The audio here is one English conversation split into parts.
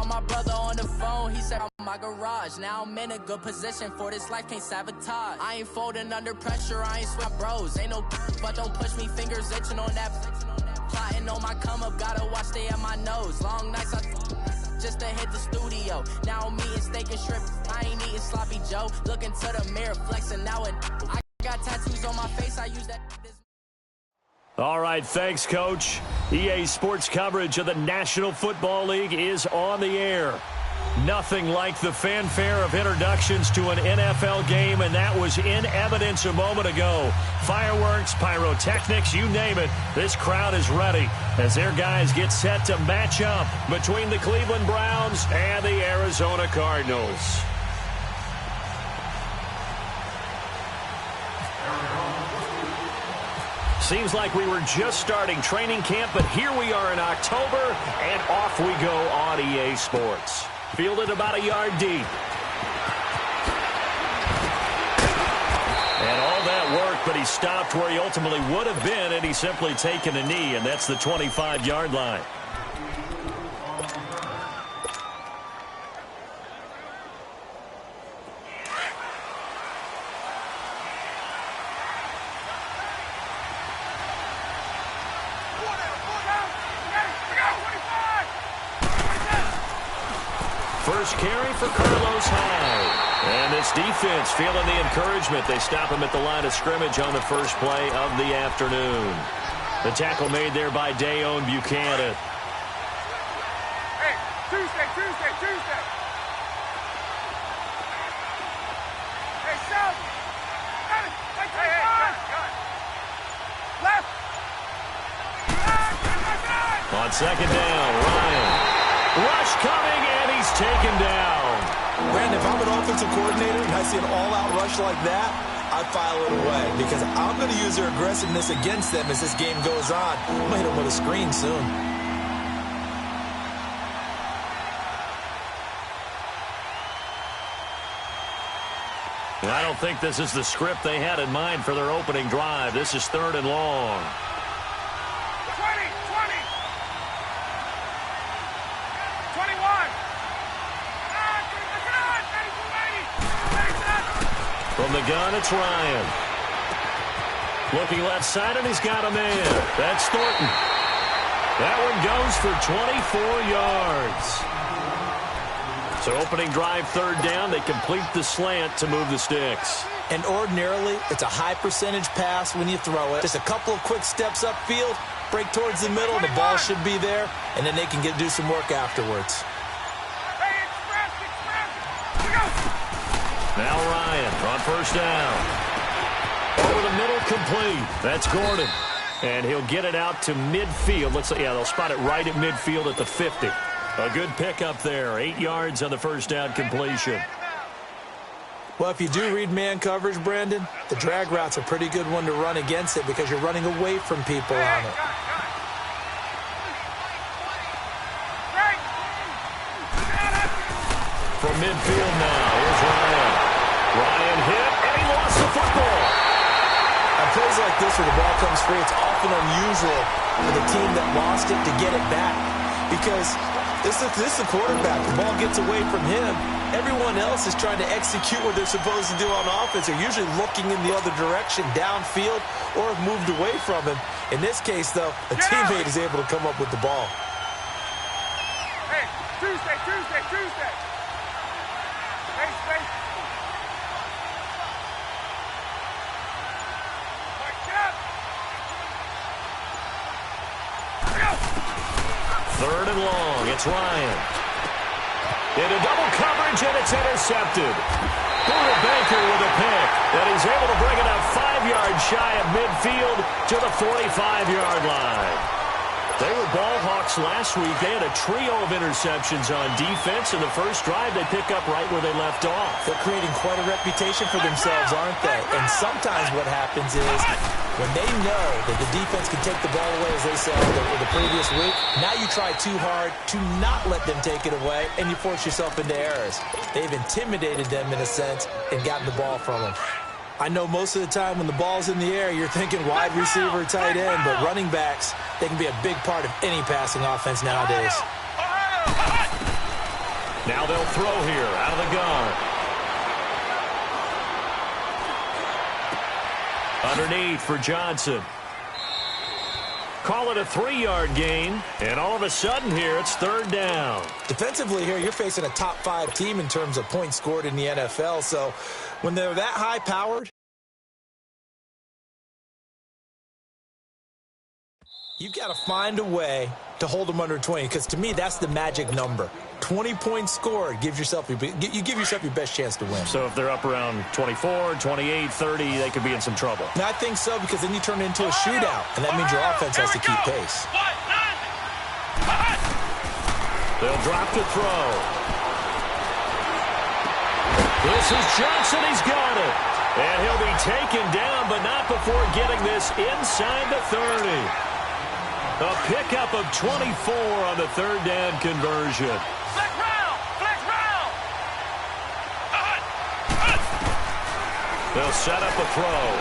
my brother on the phone, he said I'm my garage. Now I'm in a good position for this life, can't sabotage. I ain't folding under pressure, I ain't sweat bros. Ain't no but don't push me, fingers itching on that. Plotting on my come up, gotta watch stay at my nose. Long nights I just to hit the studio. Now I'm eating steak and shrimp, I ain't eating sloppy Joe. Looking to the mirror, flexing now and I got tattoos on my face, I use that. All right, thanks, Coach. EA Sports coverage of the National Football League is on the air. Nothing like the fanfare of introductions to an NFL game, and that was in evidence a moment ago. Fireworks, pyrotechnics, you name it. This crowd is ready as their guys get set to match up between the Cleveland Browns and the Arizona Cardinals. Seems like we were just starting training camp, but here we are in October, and off we go on EA Sports. Fielded about a yard deep. And all that work, but he stopped where he ultimately would have been, and he's simply taken a knee, and that's the 25-yard line. First carry for Carlos Hyde. And this defense feeling the encouragement. They stop him at the line of scrimmage on the first play of the afternoon. The tackle made there by Dayon Buchanan. Hey, Tuesday. Hey, South. Got it. Hey, got it. Left. On second down, Ryan. Rush coming, and he's taken down. Brandon, if I'm an offensive coordinator and I see an all-out rush like that, I file it away because I'm going to use their aggressiveness against them as this game goes on. I'm going to hit them with a screen soon. I don't think this is the script they had in mind for their opening drive. This is 3rd and long. 21. From the gun, it's Ryan. Looking left side, and he's got a man. That's Thornton. That one goes for 24 yards. So opening drive, 3rd down. They complete the slant to move the sticks. And ordinarily, it's a high percentage pass when you throw it. Just a couple of quick steps upfield, break towards the middle, the ball should be there, and then they can do some work afterwards. Now Ryan on first down. Over the middle, complete. That's Gordon. And he'll get it out to midfield. They'll spot it right at midfield at the 50. A good pickup there. 8 yards on the first down completion. Well, if you do read man coverage, Brandon, the drag route's a pretty good one to run against it because you're running away from people on it. From midfield now, here's Ryan. Ryan hit, and he lost the football. On plays like this where the ball comes free, it's often unusual for the team that lost it to get it back because this is the quarterback. The ball gets away from him. Everyone else is trying to execute what they're supposed to do on offense. They're usually looking in the other direction, downfield, or have moved away from him. In this case, though, a teammate is able to come up with the ball. Hey, Tuesday. Space. Third and long. It's Ryan. Into double coverage, and it's intercepted. Buda Baker with a pick. And he's able to bring it up 5 yards shy of midfield to the 45-yard line. They were ball hawks last week. They had a trio of interceptions on defense. In the first drive, they pick up right where they left off. They're creating quite a reputation for themselves, aren't they? And sometimes what happens is when they know that the defense can take the ball away, as they said the previous week, now you try too hard to not let them take it away, and you force yourself into errors. They've intimidated them in a sense and gotten the ball from them. I know most of the time when the ball's in the air, you're thinking wide receiver, tight end, but running backs, they can be a big part of any passing offense nowadays. Now they'll throw here out of the gun. Underneath for Johnson. Call it a 3-yard gain, and all of a sudden here it's 3rd down. Defensively here, you're facing a top 5 team in terms of points scored in the NFL, so when they're that high-powered, you've got to find a way to hold them under 20, because to me, that's the magic number. 20 points scored, you give yourself your best chance to win. So if they're up around 24, 28, 30, they could be in some trouble. And I think so, because then you turn it into a shootout, and that means your offense has to keep pace. They'll drop to throw. This is Johnson. He's got it. And he'll be taken down, but not before getting this inside the 30. A pickup of 24 on the 3rd down conversion. Flex round! Flex round! They'll set up a throw.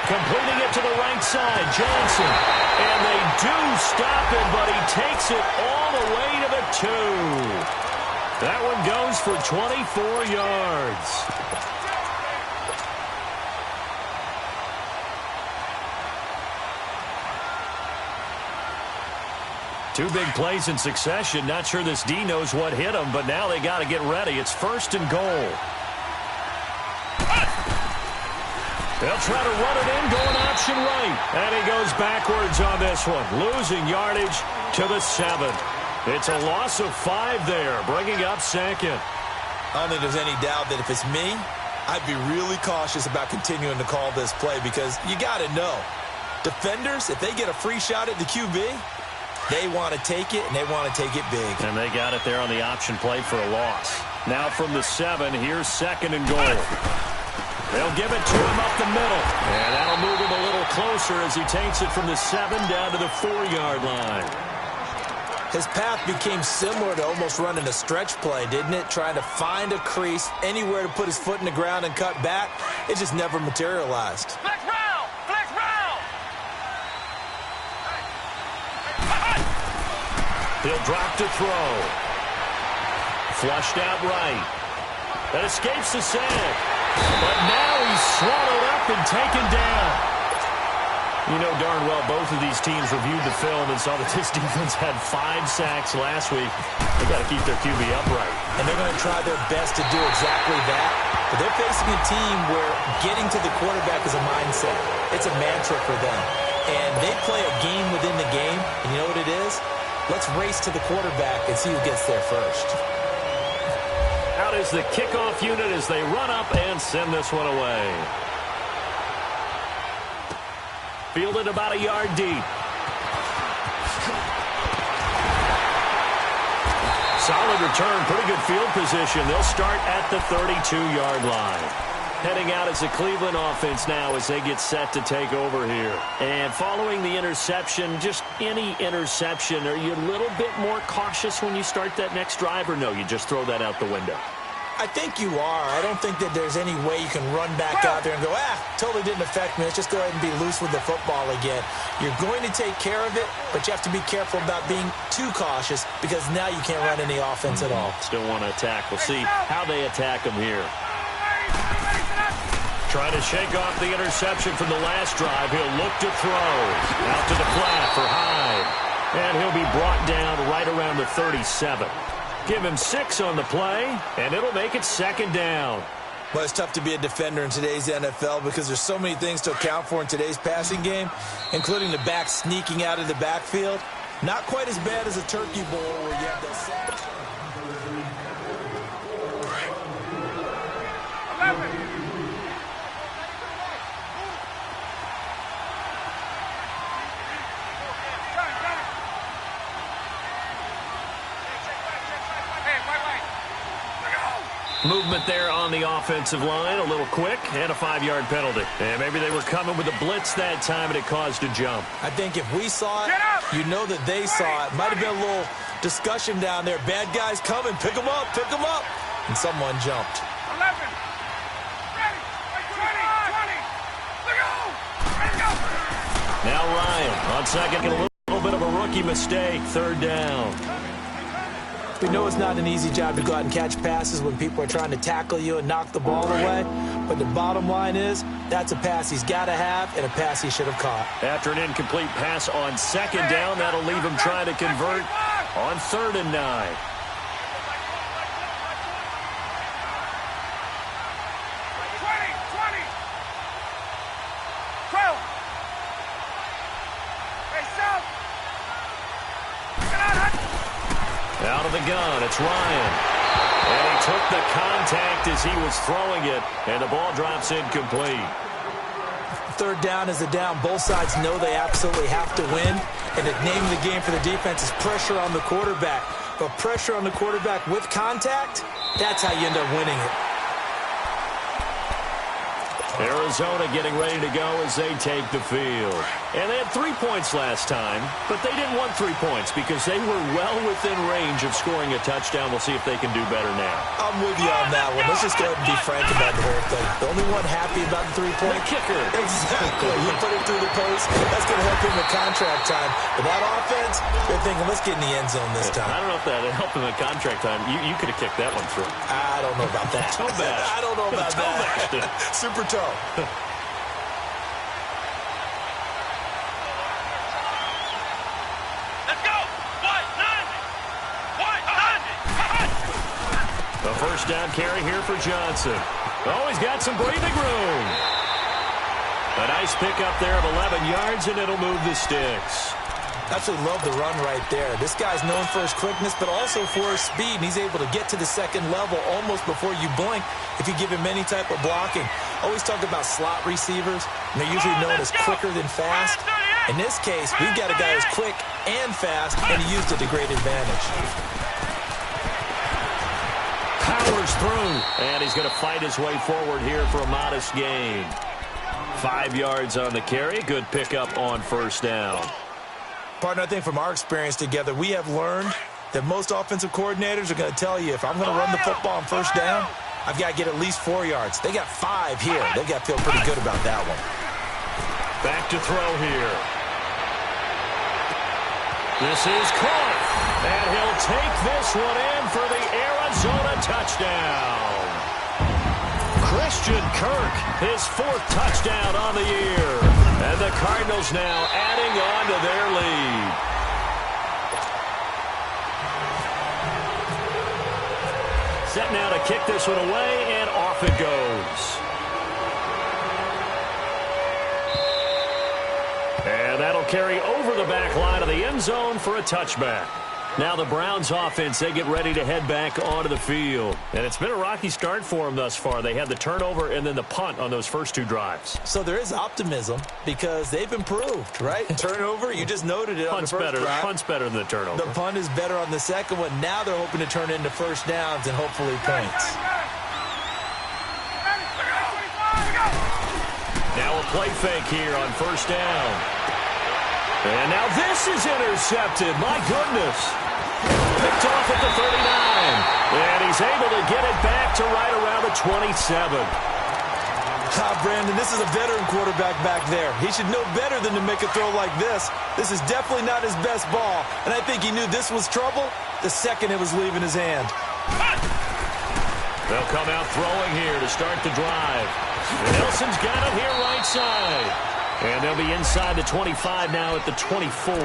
Completing it to the right side, Johnson. And they do stop him, but he takes it all the way to the 2. That one goes for 24 yards. Two big plays in succession. Not sure this D knows what hit him, but now they got to get ready. It's 1st and goal. They'll try to run it in, going option right. And he goes backwards on this one, losing yardage to the 7. It's a loss of 5 there, bringing up 2nd. I don't think there's any doubt that if it's me, I'd be really cautious about continuing to call this play, because you got to know, defenders, if they get a free shot at the QB, they want to take it, and they want to take it big. And they got it there on the option play for a loss. Now from the 7, here's 2nd and goal. They'll give it to him up the middle. And that'll move him a little closer as he takes it from the 7 down to the 4-yard line. His path became similar to almost running a stretch play, didn't it? Trying to find a crease, anywhere to put his foot in the ground and cut back. It just never materialized. Flex round! Flex round! He'll drop to throw. Flushed out right. That escapes the sack. But now he's swallowed up and taken down. You know darn well both of these teams reviewed the film and saw that this defense had 5 sacks last week. They've got to keep their QB upright. And they're going to try their best to do exactly that. But they're facing a team where getting to the quarterback is a mindset. It's a mantra for them. And they play a game within the game. And you know what it is? Let's race to the quarterback and see who gets there first. Out is the kickoff unit as they run up and send this one away. Fielded about a yard deep. Solid return, pretty good field position. They'll start at the 32-yard line. Heading out as a Cleveland offense now as they get set to take over here. And following the interception, just any interception, are you a little bit more cautious when you start that next drive, or no, you just throw that out the window? I think you are. I don't think that there's any way you can run back out there and go, totally didn't affect me. Let's just go ahead and be loose with the football again. You're going to take care of it, but you have to be careful about being too cautious, because now you can't run any offense at all. Still want to attack. We'll see how they attack them here. Trying to shake off the interception from the last drive. He'll look to throw. Out to the flat for Hyde. And he'll be brought down right around the 37. Give him 6 on the play, and it'll make it 2nd down. Well, it's tough to be a defender in today's NFL because there's so many things to account for in today's passing game, including the back sneaking out of the backfield. Not quite as bad as a turkey bowl where you have those sacks. 11. Movement there on the offensive line, a little quick, and a 5-yard penalty. And maybe they were coming with a blitz that time, and it caused a jump. I think if we saw it, you know that they saw it. Might have been a little discussion down there. Bad guys coming, pick them up, pick them up. And someone jumped. 11. Ready. 20. Look out. Ready, go. Now Ryan on second, a little bit of a rookie mistake, 3rd down. We know it's not an easy job to go out and catch passes when people are trying to tackle you and knock the ball away. But the bottom line is, that's a pass he's got to have and a pass he should have caught. After an incomplete pass on second down, that'll leave him trying to convert on 3rd and 9. Out of the gun, it's Ryan. And he took the contact as he was throwing it, and the ball drops incomplete. 3rd down is a down. Both sides know they absolutely have to win, and the name of the game for the defense is pressure on the quarterback. But pressure on the quarterback with contact, that's how you end up winning it. Arizona getting ready to go as they take the field. And they had 3 points last time, but they didn't want 3 points because they were well within range of scoring a touchdown. We'll see if they can do better now. I'm with you on that one. Let's just go ahead and be frank about the whole thing. The only one happy about the 3-point? The kicker. Exactly. He put it through the post. That's going to help him with contract time. But that offense, they're thinking, let's get in the end zone this time. I don't know if that helped him at contract time. You could have kicked that one through. I don't know about that. Toe bash. I don't know about that. Super toe. A first down carry here for Johnson. Oh, he's got some breathing room. A nice pickup there of 11 yards, and it'll move the sticks. Absolutely love the run right there. This guy's known for his quickness, but also for his speed, and he's able to get to the second level almost before you blink if you give him any type of blocking. Always talk about slot receivers, and they're usually known as quicker than fast. In this case, we've got a guy who's quick and fast, and he used it to great advantage. Powers through, and he's going to fight his way forward here for a modest gain. 5 yards on the carry. Good pickup on first down. Partner, I think from our experience together, we have learned that most offensive coordinators are going to tell you, if I'm going to run the football on first down, I've got to get at least 4 yards. They got 5 here. They've got to feel pretty good about that one. Back to throw here. This is caught, and he'll take this one in for the Arizona touchdown. Christian Kirk, his 4th touchdown on the year. And the Cardinals now adding on to their lead. Set now to kick this one away, and off it goes. And that'll carry over the back line of the end zone for a touchback. Now the Browns offense, they get ready to head back onto the field. And it's been a rocky start for them thus far. They had the turnover and then the punt on those first 2 drives. So there is optimism because they've improved, right? Turnover, you just noted it on the first drive. Punt's better than the turnover. The punt is better on the second one. Now they're hoping to turn into first downs and hopefully points. Now a play fake here on first down. And now this is intercepted. My goodness. Picked off at the 39. And he's able to get it back to right around the 27. Brandon, this is a veteran quarterback back there. He should know better than to make a throw like this. This is definitely not his best ball. And I think he knew this was trouble the second it was leaving his hand. They'll come out throwing here to start the drive. Nelson's got it here right side. And they'll be inside the 25 now at the 24.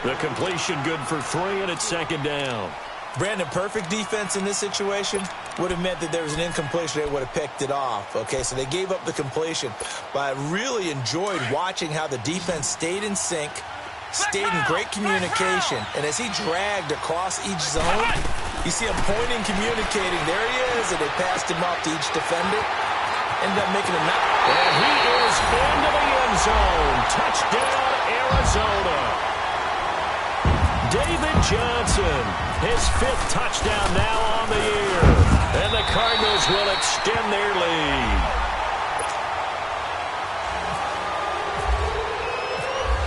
The completion good for 3, and it's second down. Brandon, perfect defense in this situation would have meant that there was an incompletion. They would have picked it off. Okay, so they gave up the completion. But I really enjoyed watching how the defense stayed in sync, stayed in great communication. And as he dragged across each zone, you see him pointing, communicating. There he is, and they passed him off to each defender. Ended up making a knock. And he is into the end zone. Touchdown, Arizona. David Johnson, his 5th touchdown now on the year. And the Cardinals will extend their lead.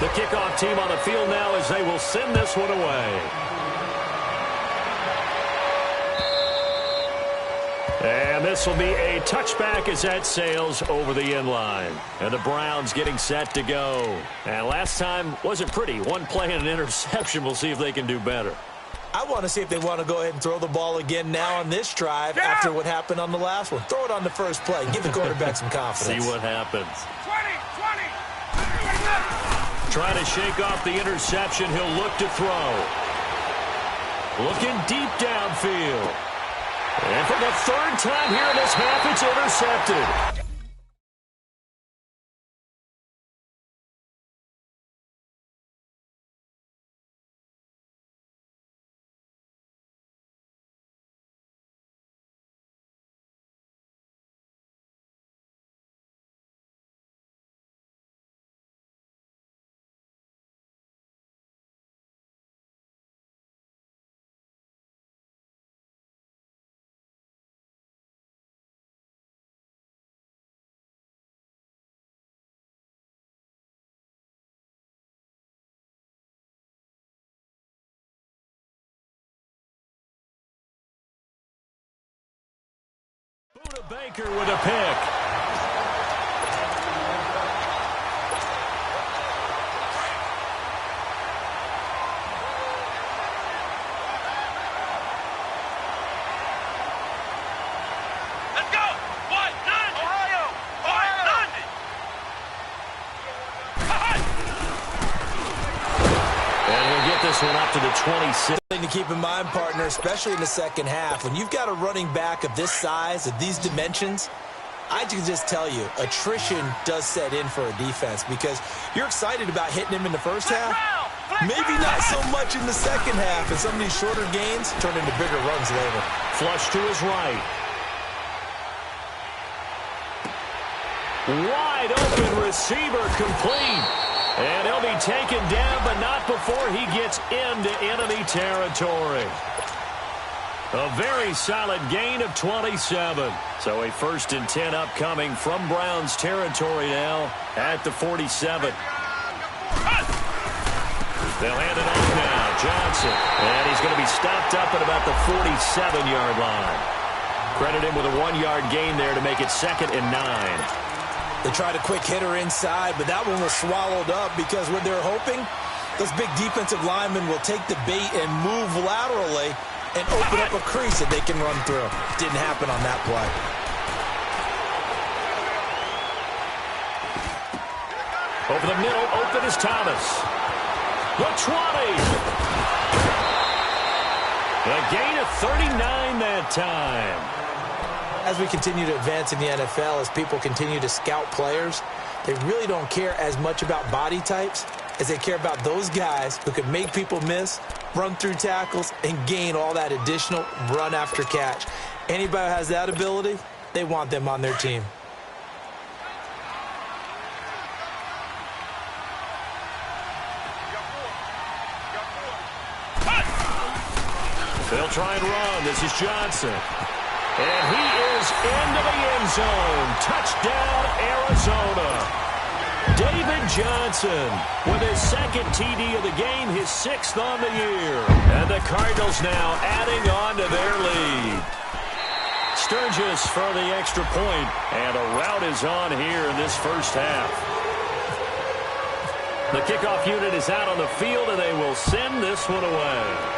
The kickoff team on the field now as they will send this one away. And this will be a touchback as that sails over the end line. And the Browns getting set to go. And last time wasn't pretty. One play and an interception. We'll see if they can do better. I want to see if they want to go ahead and throw the ball again now on this drive after what happened on the last one. Throw it on the first play. Give the quarterback some confidence. See what happens. 20. Trying to shake off the interception. He'll look to throw. Looking deep downfield. And for the third time here in this half, it's intercepted. Baker with a pick. Let's go. What? None. Ohio. None. And we'll get this one up to the 26. To keep in mind, partner, especially in the second half, when you've got a running back of this size, of these dimensions, I can just tell you, attrition does set in for a defense because you're excited about hitting him in the first half. Maybe not so much in the second half, and some of these shorter gains turn into bigger runs later. Flush to his right. Wide open receiver complete. And he'll be taken down, but not before he gets into enemy territory. A very solid gain of 27. So a 1st and 10 upcoming from Browns territory now at the 47. They'll hand it off now. Johnson. And he's going to be stopped up at about the 47-yard line. Credit him with a 1-yard gain there to make it 2nd and 9. They tried a quick hitter inside, but that one was swallowed up because what they're hoping, those big defensive linemen will take the bait and move laterally and open up a crease that they can run through. Didn't happen on that play. Over the middle, open is Thomas. The 20. A gain of 39 that time. As we continue to advance in the NFL, as people continue to scout players, they really don't care as much about body types as they care about those guys who can make people miss, run through tackles, and gain all that additional run after catch. Anybody who has that ability, they want them on their team. They'll try and run. This is Johnson. And he is into the end zone. Touchdown, Arizona. David Johnson with his 2nd TD of the game, his 6th on the year. And the Cardinals now adding on to their lead. Sturgis for the extra point, and a rout is on here in this first half. The kickoff unit is out on the field, and they will send this one away.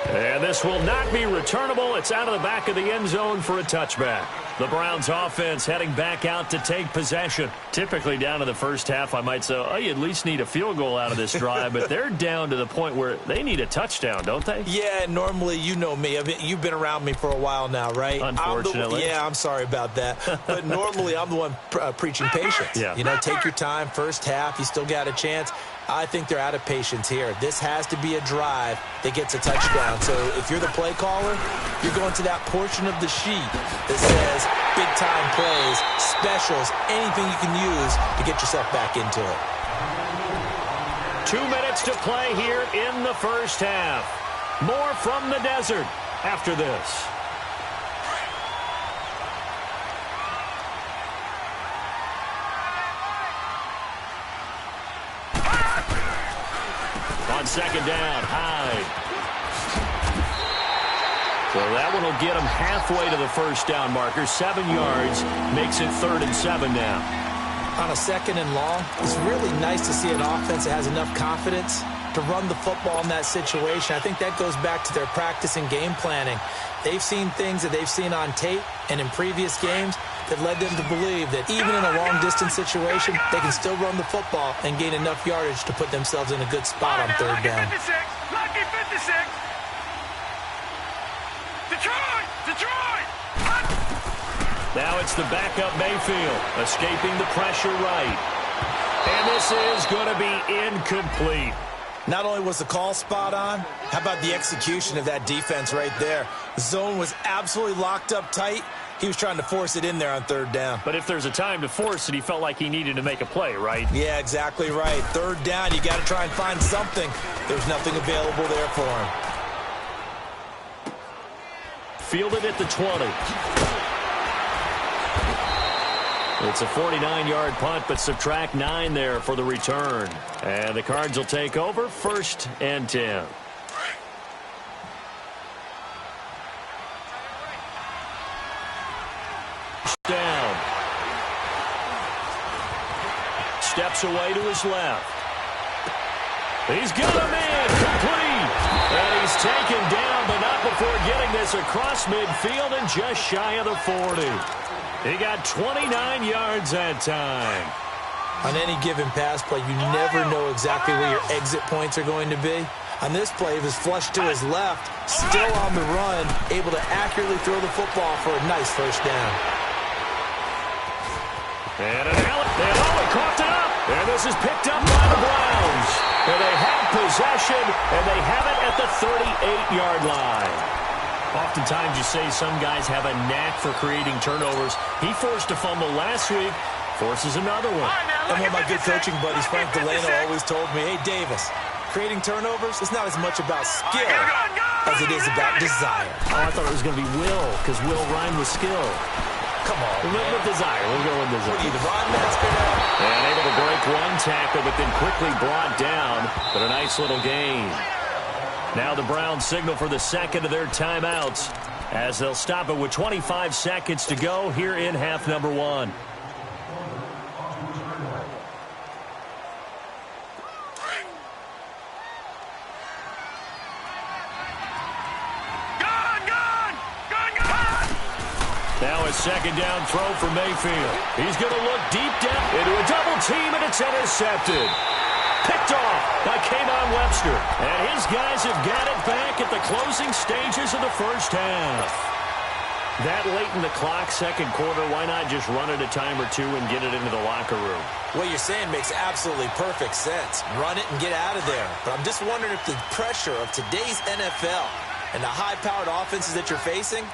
And this will not be returnable. It's out of the back of the end zone for a touchback. The Browns offense heading back out to take possession. Typically down in the first half, I might say, oh, you at least need a field goal out of this drive. But they're down to the point where they need a touchdown, don't they? Yeah, normally, you know me. I mean, you've been around me for a while now, right? Unfortunately. I'm sorry about that. But normally, I'm the one preaching patience. Yeah. You know, take your time. First half, you still got a chance. I think they're out of patience here. This has to be a drive that gets a touchdown. So if you're the play caller, you're going to that portion of the sheet that says big-time plays, specials, anything you can use to get yourself back into it. 2 minutes to play here in the first half. More from the desert after this. On 2nd down, Hyde. So that one will get him halfway to the first down marker. 7 yards makes it 3rd and 7 now. On a 2nd and long, it's really nice to see an offense that has enough confidence to run the football in that situation. I think that goes back to their practice and game planning. They've seen things that they've seen on tape and in previous games that led them to believe that even in a long-distance situation, they can still run the football and gain enough yardage to put themselves in a good spot on third down. Lucky 56. Detroit! Now it's the backup Mayfield, escaping the pressure right. And this is going to be incomplete. Not only was the call spot on, how about the execution of that defense right there? The zone was absolutely locked up tight. He was trying to force it in there on third down. But if there's a time to force it, he felt like he needed to make a play, right? Yeah, exactly right. Third down, you got to try and find something. There's nothing available there for him. Fielded at the 20. It's a 49-yard punt, but subtract 9 there for the return. And the Cards will take over 1st and 10. Down. Steps away to his left. He's got him in. Complete. And he's taken down, but not before getting this across midfield and just shy of the 40. He got 29 yards that time. On any given pass play, you never know exactly where your exit points are going to be. On this play, he was flushed to his left, still on the run, able to accurately throw the football for a nice first down. And he coughed it up. And this is picked up by the Browns. And they have possession, and they have it at the 38-yard line. Oftentimes you say some guys have a knack for creating turnovers. He forced a fumble last week, forces another one. And one of my good coaching buddies, Frank Delano, always told me, hey, Davis, creating turnovers is not as much about skill as it is about desire. Oh, I thought it was going to be will, because will rhymed with skill. Come on, with desire. We'll go with desire. What are you, the rod master now? And able to break one tackle, but then quickly brought down. But a nice little gain. Now the Browns signal for the second of their timeouts as they'll stop it with 25 seconds to go here in half number 1. Now a second down throw for Mayfield. He's going to look deep down into a double team, and it's intercepted. Picked off by Kayvon Webster. And his guys have got it back at the closing stages of the first half. That late in the clock, second quarter, why not just run it a time or two and get it into the locker room? What you're saying makes absolutely perfect sense. Run it and get out of there. But I'm just wondering if the pressure of today's NFL and the high-powered offenses that you're facing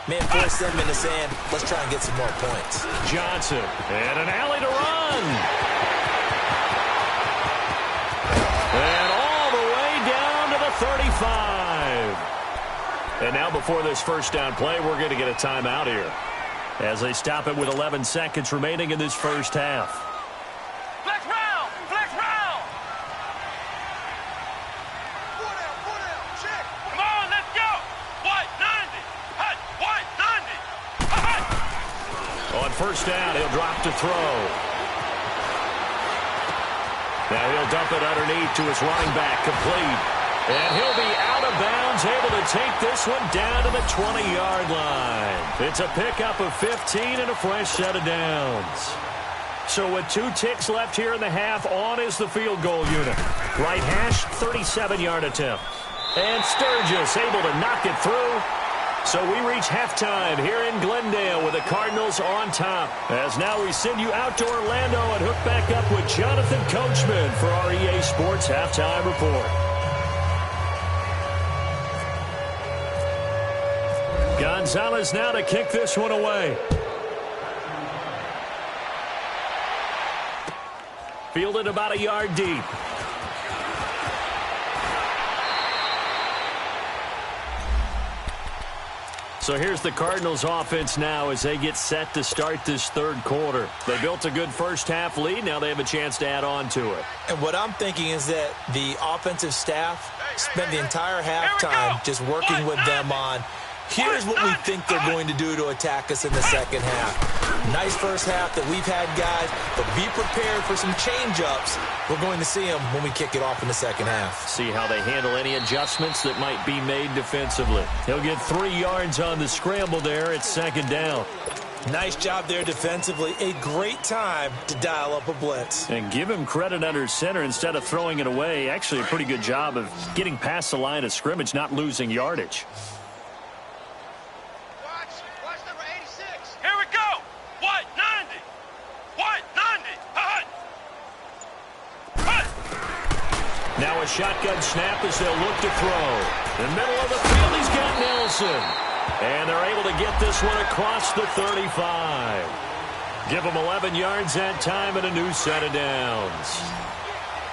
may have forced them into saying, let's try and get some more points. Johnson, and an alley to run. And all the way down to the 35. And now before this first down play, we're going to get a timeout here as they stop it with 11 seconds remaining in this first half. Flex round! Check! Come on, let's go! White 90! Hut! White 90! On first down, he'll drop to throw. Now he'll dump it underneath to his running back, complete. And he'll be out of bounds, able to take this one down to the 20-yard line. It's a pickup of 15 and a fresh set of downs. So with 2 ticks left here in the half, on is the field goal unit. Right hash, 37-yard attempt. And Sturgis able to knock it through. So we reach halftime here in Glendale with the Cardinals on top. As now we send you out to Orlando and hook back up with Jonathan Coachman for our EA Sports Halftime Report. Gonzalez now to kick this one away. Fielded about a yard deep. So here's the Cardinals offense now as they get set to start this third quarter. They built a good first half lead. Now they have a chance to add on to it. And what I'm thinking is that the offensive staff spent the entire halftime just working with them on, here's what we think they're going to do to attack us in the second half. Nice first half that we've had, guys, but be prepared for some change-ups. We're going to see them when we kick it off in the second half. See how they handle any adjustments that might be made defensively. He'll get 3 yards on the scramble there at second down. Nice job there defensively. A great time to dial up a blitz. And give him credit under center instead of throwing it away. Actually, a pretty good job of getting past the line of scrimmage, not losing yardage. Watch number 86. Here we go. White 90. White 90. Hut. Hut. Now a shotgun snap as they'll look to throw. In the middle of the field, he's got Nelson. And they're able to get this one across the 35. Give them 11 yards that time and a new set of downs.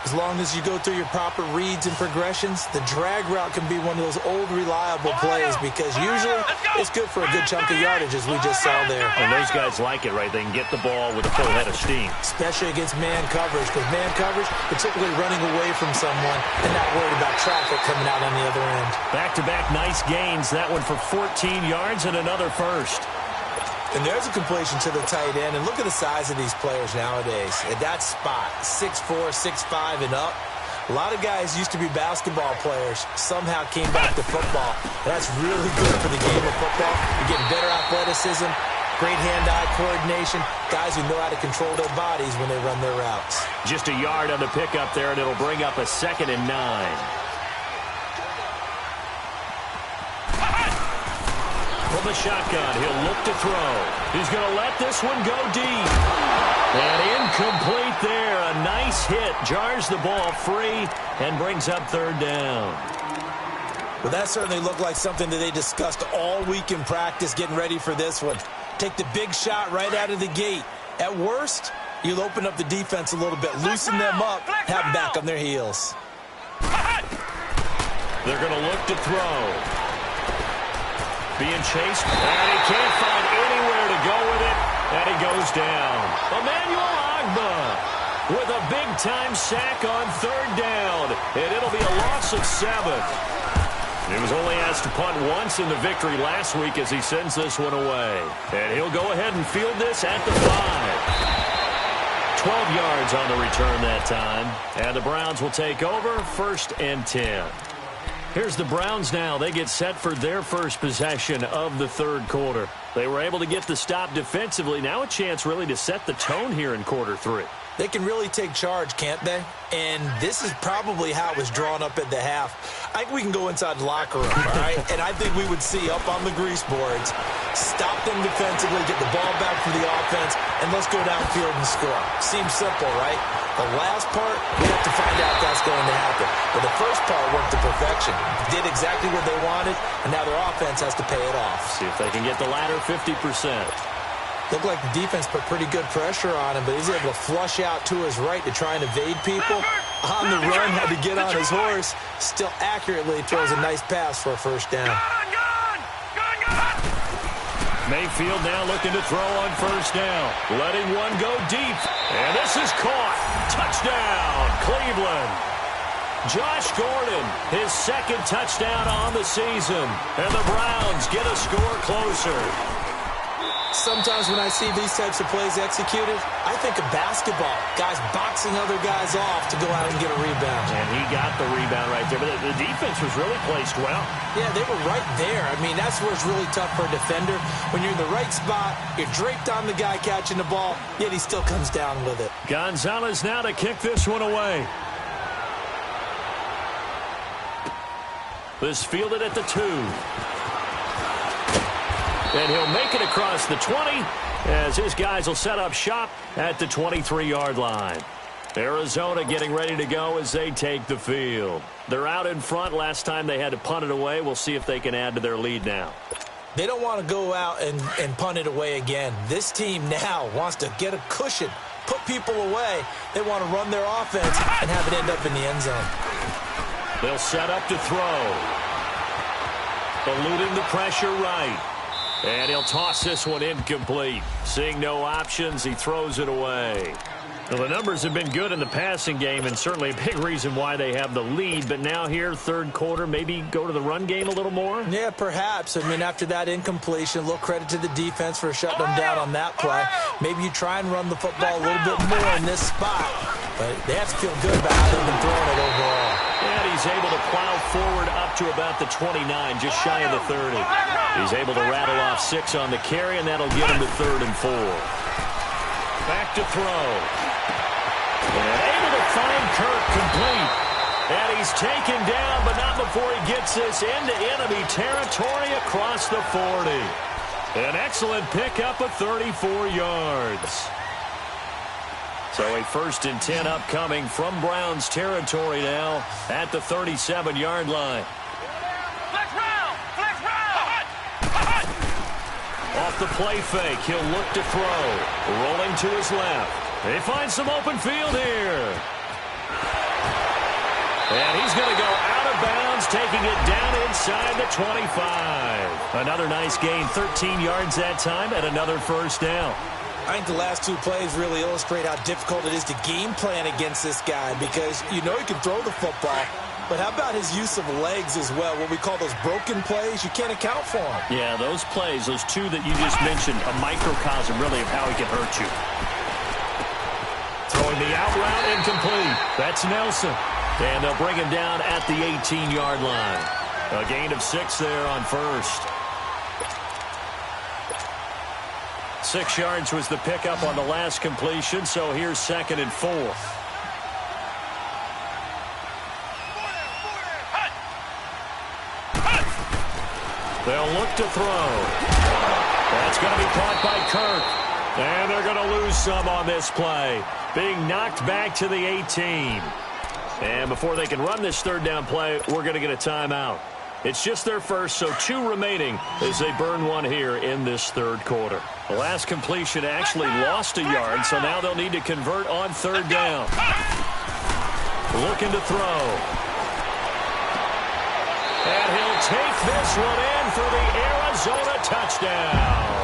As long as you go through your proper reads and progressions, the drag route can be one of those old reliable plays because usually it's good for a good chunk of yardage, as we just saw there. And those guys like it, right? They can get the ball with a full head of steam. Especially against man coverage, because man coverage, you're typically running away from someone and not worried about traffic coming out on the other end. Back-to-back nice gains. That one for 14 yards and another first. And there's a completion to the tight end. And look at the size of these players nowadays. At that spot, 6'4", 6'5", and up. A lot of guys used to be basketball players, somehow came back to football. That's really good for the game of football. You're getting better athleticism, great hand-eye coordination, guys who know how to control their bodies when they run their routes. Just a yard on the pickup there, and it'll bring up a 2nd and 9. From the shotgun, he'll look to throw. He's going to let this one go deep. And incomplete there. A nice hit. Jars the ball free and brings up 3rd down. Well, that certainly looked like something that they discussed all week in practice getting ready for this one. Take the big shot right out of the gate. At worst, you'll open up the defense a little bit, loosen them up, have them back on their heels. They're going to look to throw. Being chased, and he can't find anywhere to go with it, and he goes down. Emmanuel Agba with a big-time sack on 3rd down, and it'll be a loss of 7. He was only asked to punt once in the victory last week as he sends this one away. And he'll go ahead and field this at the 5. 12 yards on the return that time, and the Browns will take over 1st and 10. Here's the Browns now. They get set for their first possession of the 3rd quarter. They were able to get the stop defensively. Now a chance really to set the tone here in quarter 3. They can really take charge, can't they? And this is probably how it was drawn up at the half. I think we can go inside the locker room, all right? And I think we would see up on the grease boards, stop them defensively, get the ball back for the offense, and let's go downfield and score. Seems simple, right? The last part, we have to find out that's going to happen. But the first part worked to perfection. Did exactly what they wanted, and now their offense has to pay it off. See if they can get the latter 50%. Looked like the defense put pretty good pressure on him, but he's able to flush out to his right to try and evade people. On the run, had to get on his horse. Still accurately throws a nice pass for a 1st down. Mayfield now looking to throw on 1st down. Letting one go deep. And this is caught. Touchdown, Cleveland. Josh Gordon, his 2nd touchdown on the season. And the Browns get a score closer. Sometimes when I see these types of plays executed, I think of basketball. Guys boxing other guys off to go out and get a rebound. And he got the rebound right there. But the defense was really placed well. Yeah, they were right there. I mean, that's where it's really tough for a defender. When you're in the right spot, you're draped on the guy catching the ball, yet he still comes down with it. Gonzalez now to kick this one away. This fielded at the 2. And he'll make it across the 20 as his guys will set up shop at the 23-yard line. Arizona getting ready to go as they take the field. They're out in front. Last time they had to punt it away. We'll see if they can add to their lead now. They don't want to go out and punt it away again. This team now wants to get a cushion, put people away. They want to run their offense and have it end up in the end zone. They'll set up to throw. Eluding the pressure right. And he'll toss this one incomplete. Seeing no options, he throws it away. Well, the numbers have been good in the passing game, and certainly a big reason why they have the lead. But now here, third quarter, maybe go to the run game a little more? Yeah, perhaps. I mean, after that incompletion, a little credit to the defense for shutting them down on that play. Maybe you try and run the football a little bit more in this spot. But they have to feel good about how they've been throwing it overall. And he's able to plow forward up to about the 29, just shy of the 30. He's able to rattle off 6 on the carry, and that'll get him to 3rd and 4. Back to throw. And able to find Kirk complete. And he's taken down, but not before he gets this into enemy territory across the 40. An excellent pickup of 34 yards. So a 1st and 10 upcoming from Browns territory now at the 37-yard line. Flex round! Flex round! Off the play fake, he'll look to throw. Rolling to his left. They find some open field here. And he's going to go out of bounds, taking it down inside the 25. Another nice gain, 13 yards that time, and another 1st down. I think the last 2 plays really illustrate how difficult it is to game plan against this guy because you know he can throw the football, but how about his use of legs as well? What we call those broken plays, you can't account for them. Yeah, those plays, those 2 that you just mentioned, a microcosm really of how he can hurt you. Throwing the out route incomplete. That's Nelson. And they'll bring him down at the 18-yard line. A gain of 6 there on 1st. 6 yards was the pickup on the last completion, so here's 2nd and 4. They'll look to throw. That's going to be caught by Kirk. And they're going to lose some on this play. Being knocked back to the 18. And before they can run this 3rd down play, we're going to get a timeout. It's just their first, so 2 remaining as they burn 1 here in this 3rd quarter. The last completion actually lost a yard, so now they'll need to convert on 3rd down. Looking to throw. And he'll take this one in for the Arizona touchdown.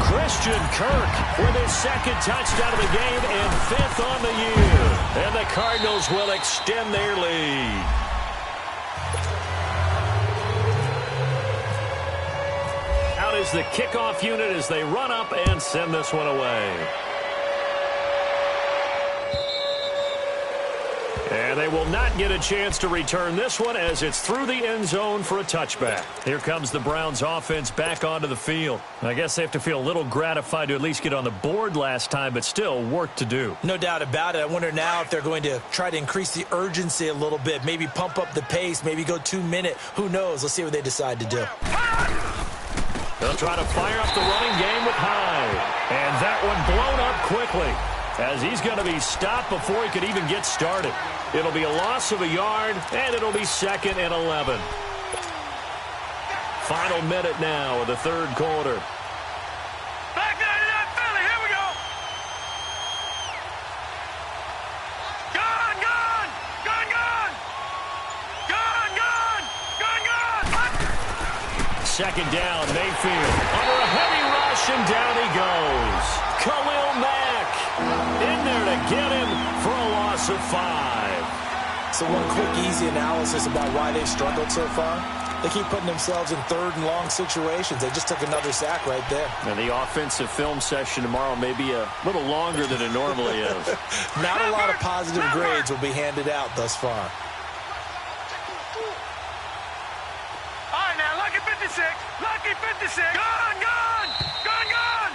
Christian Kirk with his 2nd touchdown of the game and 5th on the year. And the Cardinals will extend their lead. Out is the kickoff unit as they run up and send this one away. And they will not get a chance to return this one as it's through the end zone for a touchback. Here comes the Browns offense back onto the field. I guess they have to feel a little gratified to at least get on the board last time, but still work to do. No doubt about it. I wonder now if they're going to try to increase the urgency a little bit, maybe pump up the pace, maybe go 2-minute. Who knows? Let's see what they decide to do. They'll try to fire up the running game with Hyde. And that one blown up quickly as he's going to be stopped before he could even get started. It'll be a loss of a yard, and it'll be 2nd and 11. Final minute now of the 3rd quarter. Back 99 Philly, here we go. Gone, gone, gone, gone. Gone, gone, gone, gone. 2nd down, Mayfield under a heavy rush, and down he goes. Khalil Mack in there to get him for a loss of 5. So one quick, easy analysis about why they've struggled so far. They keep putting themselves in 3rd and long situations. They just took another sack right there. And the offensive film session tomorrow may be a little longer than it normally is. Not a lot of positive grades will be handed out thus far. All right, now, lucky 56. Lucky 56. Gone, gone, gone, gone.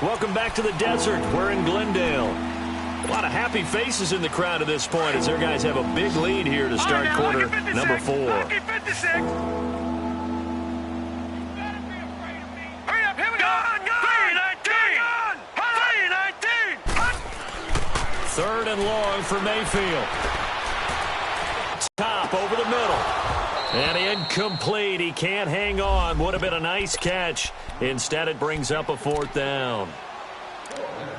Welcome back to the desert. We're in Glendale. A lot of happy faces in the crowd at this point as their guys have a big lead here to start quarter number 4. Lucky 56. Hurry up, here we go. Gone, gone. 319. 3rd and long for Mayfield. Top over the middle. And incomplete. He can't hang on. Would have been a nice catch. Instead, it brings up a 4th down.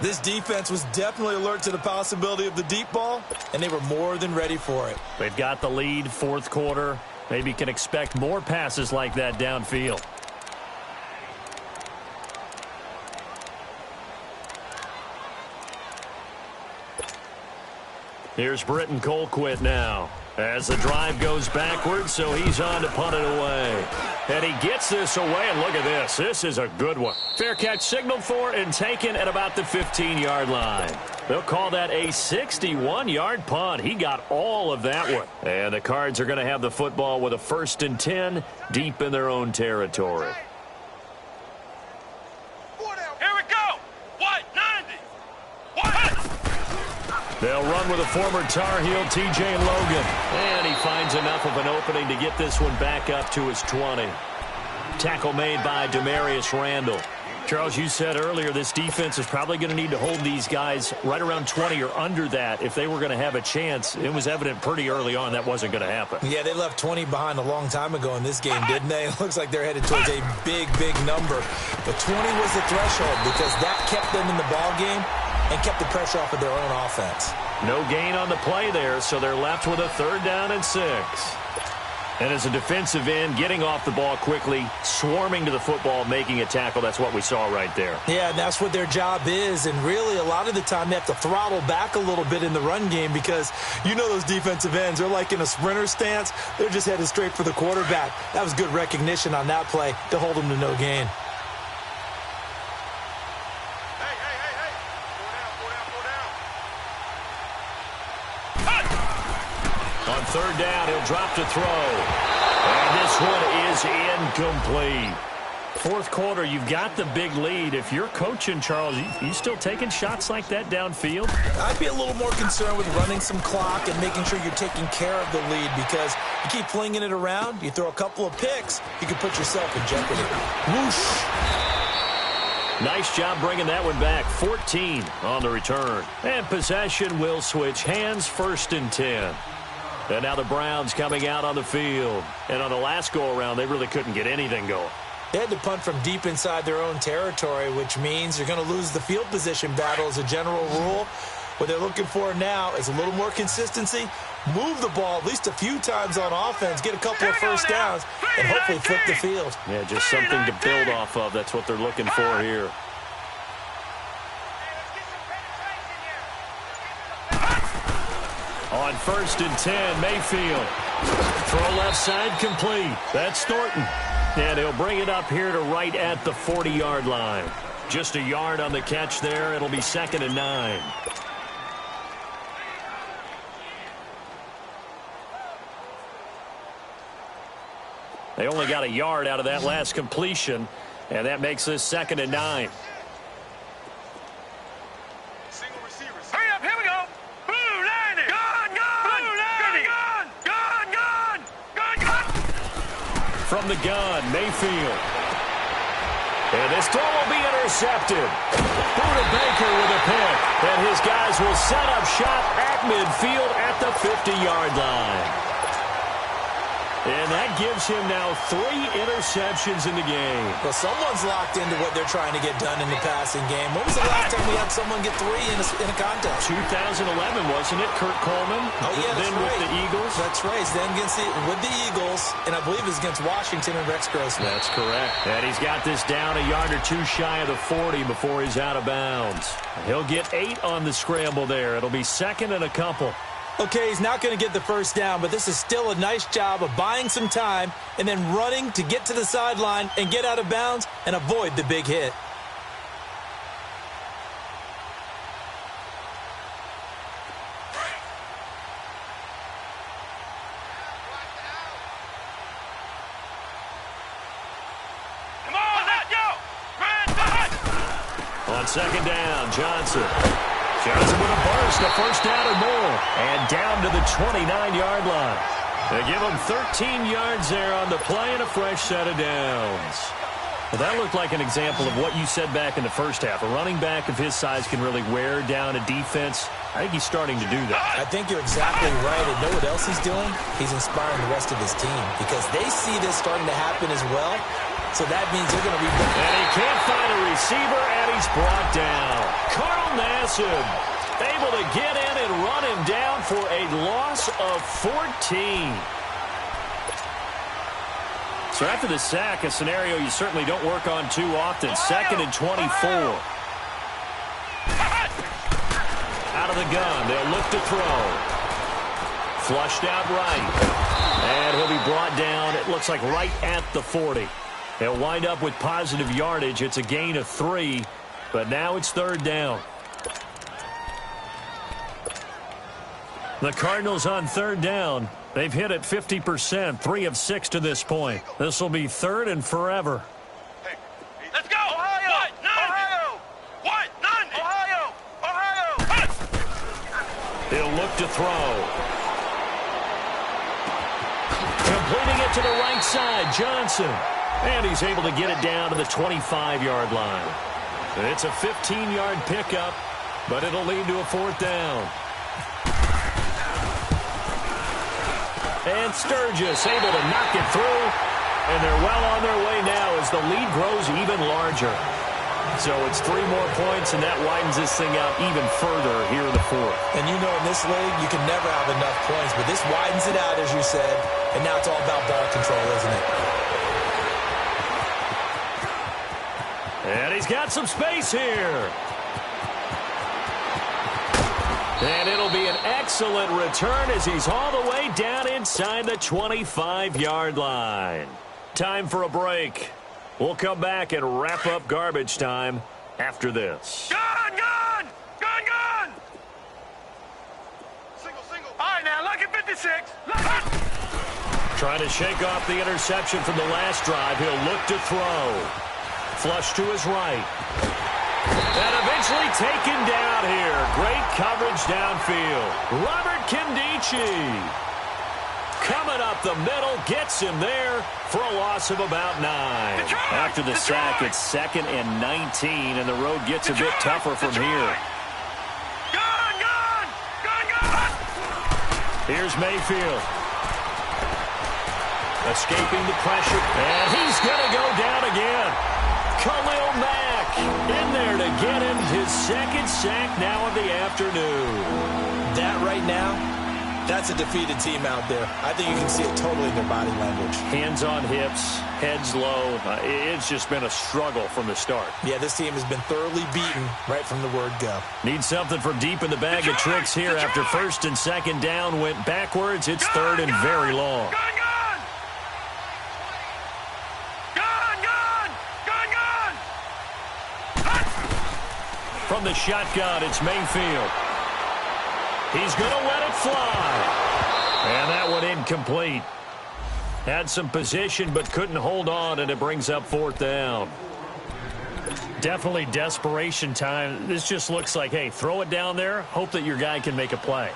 This defense was definitely alert to the possibility of the deep ball, and they were more than ready for it. They've got the lead, 4th quarter. Maybe can expect more passes like that downfield. Here's Britton Colquitt now as the drive goes backwards, so he's on to punt it away. And he gets this away, and look at this. This is a good one. Fair catch signaled for and taken at about the 15-yard line. They'll call that a 61-yard punt. He got all of that one. And the Cards are going to have the football with a 1st and 10 deep in their own territory. Here we go. What? 90. What? They'll run with a former Tar Heel, T.J. Logan. And he finds enough of an opening to get this one back up to his 20. Tackle made by Demarius Randall. Charles, you said earlier this defense is probably going to need to hold these guys right around 20 or under that if they were going to have a chance. It was evident pretty early on that wasn't going to happen. Yeah, they left 20 behind a long time ago in this game, didn't they? It looks like they're headed towards a big, big number. But 20 was the threshold because that kept them in the ball game and kept the pressure off of their own offense. No gain on the play there, so they're left with a 3rd down and 6. And as a defensive end, getting off the ball quickly, swarming to the football, making a tackle, that's what we saw right there. Yeah, and that's what their job is. And really, a lot of the time, they have to throttle back a little bit in the run game because you know those defensive ends, they're like in a sprinter stance. They're just headed straight for the quarterback. That was good recognition on that play to hold them to no gain. On 3rd down, he'll drop to throw. And this one is incomplete. 4th quarter, you've got the big lead. If you're coaching, Charles, you still taking shots like that downfield? I'd be a little more concerned with running some clock and making sure you're taking care of the lead because you keep flinging it around, you throw a couple of picks, you can put yourself in jeopardy. Whoosh! Nice job bringing that one back. 14 on the return. And possession will switch hands, 1st and 10. And now the Browns coming out on the field. And on the last go-around, they really couldn't get anything going. They had to punt from deep inside their own territory, which means you're going to lose the field position battle as a general rule. What they're looking for now is a little more consistency, move the ball at least a few times on offense, get a couple of 1st downs, and hopefully flip the field. Yeah, just something to build off of. That's what they're looking for here. On 1st and 10, Mayfield. Throw left side complete. That's Thornton. And he'll bring it up here to right at the 40-yard line. Just a yard on the catch there. It'll be 2nd and 9. They only got a yard out of that last completion, and that makes this 2nd and 9. Hurry up, here we go. Blue 90. Gone. Blue 90. Gone. From the gun, Mayfield. And this throw will be intercepted. Buda Baker with a pick. And his guys will set up shop at midfield at the 50-yard line. And that gives him now 3 interceptions in the game. Well, someone's locked into what they're trying to get done in the passing game. When was the last time we had someone get 3 in a contest? 2011, wasn't it? Kurt Coleman. Oh, yeah, that's then right. with the Eagles. That's right. Then with the Eagles, and I believe it's against Washington and Rex Grossman. That's correct. And he's got this down a yard or 2 shy of the 40 before he's out of bounds. He'll get 8 on the scramble there. It'll be 2nd and a couple. Okay, he's not going to get the 1st down, but this is still a nice job of buying some time and then running to get to the sideline and get out of bounds and avoid the big hit. Come on, let's go. On 2nd down, Johnson. Johnson with a burst, a 1st down or more. And down to the 29-yard line. They give him 13 yards there on the play and a fresh set of downs. Well, that looked like an example of what you said back in the first half. A running back of his size can really wear down a defense. I think he's starting to do that. I think you're exactly right. And know what else he's doing? He's inspiring the rest of his team because they see this starting to happen as well. So that means they're going to be... And he can't find a receiver, and he's brought down. Carl Nassib able to get in and run him down for a loss of 14. So after the sack, a scenario you certainly don't work on too often. 2nd and 24. Out of the gun, they'll look to throw. Flushed out right. And he'll be brought down, it looks like right at the 40. They'll wind up with positive yardage. It's a gain of 3, but now it's third down. The Cardinals on third down. They've hit it 50%, 3 of 6 to this point. This will be third and forever. Hey, let's go! Ohio! What? None! Ohio! What? None! Ohio! Ohio! He'll look to throw. Completing it to the right side, Johnson. And he's able to get it down to the 25-yard line. It's a 15-yard pickup, but it'll lead to a fourth down. And Sturgis able to knock it through. And they're well on their way now as the lead grows even larger. So it's 3 more points, and that widens this thing out even further here in the fourth. And you know in this league, you can never have enough points, but this widens it out, as you said. And now it's all about ball control, isn't it? And he's got some space here. And it'll be an excellent return as he's all the way down inside the 25-yard line. Time for a break. We'll come back and wrap up garbage time after this. Gun! Gun! Gun! Gun! Single, single. All right, now, lucky 56. Trying to shake off the interception from the last drive. He'll look to throw. Flush to his right. And eventually taken down here. Great coverage downfield. Robert Kindici coming up the middle, gets him there for a loss of about 9. After the sack, it's 2nd and 19, and the road gets a bit tougher from here. Gun! Gun! Gun! Gun! Here's Mayfield. Escaping the pressure, and he's going to go down again. Khalil Mack in there to get him his 2nd sack now of the afternoon. That right now, that's a defeated team out there. I think you can see it totally in their body language. Hands on hips, heads low. It's just been a struggle from the start. Yeah, this team has been thoroughly beaten right from the word go. Need something from deep in the bag of tricks here after 1st and 2nd down went backwards. It's 3rd and very long. Gun! Gun! Gun! Gun! Gun! Gun! From the shotgun, it's Mayfield. He's going to let it fly. And that one incomplete. Had some position but couldn't hold on, and it brings up 4th down. Definitely desperation time. This just looks like, hey, throw it down there, hope that your guy can make a play.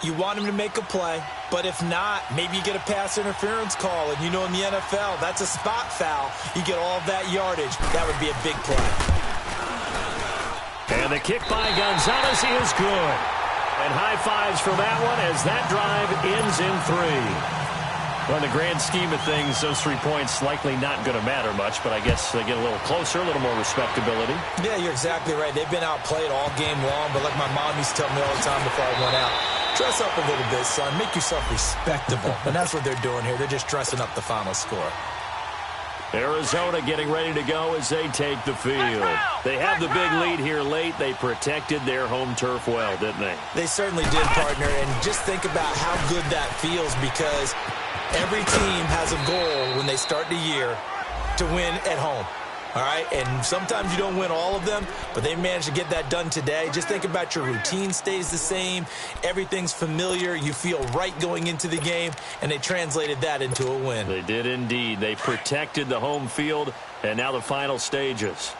You want him to make a play, but if not, maybe you get a pass interference call. And you know in the NFL, that's a spot foul. You get all of that yardage. That would be a big play. And the kick by Gonzalez is good. And high fives for that one as that drive ends in 3. Well, in the grand scheme of things, those 3 points likely not going to matter much, but I guess they get a little closer, a little more respectability. Yeah, you're exactly right. They've been outplayed all game long, but like my mom used to tell me all the time before I went out, dress up a little bit, son. Make yourself respectable. And that's what they're doing here. They're just dressing up the final score. Arizona getting ready to go as they take the field. They have the big lead here late. They protected their home turf well, didn't they? They certainly did, partner. And just think about how good that feels, because every team has a goal when they start the year to win at home. All right, and sometimes you don't win all of them, but they managed to get that done today. Just think about your routine stays the same. Everything's familiar. You feel right going into the game, and they translated that into a win. They did indeed. They protected the home field, and now the final stages.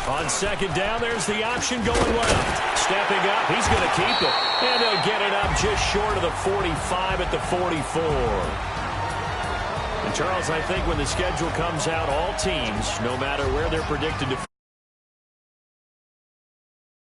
On 2nd down, there's the option going left. Stepping up, he's going to keep it. And they'll get it up just short of the 45 at the 44. And Charles, I think when the schedule comes out, all teams, no matter where they're predicted to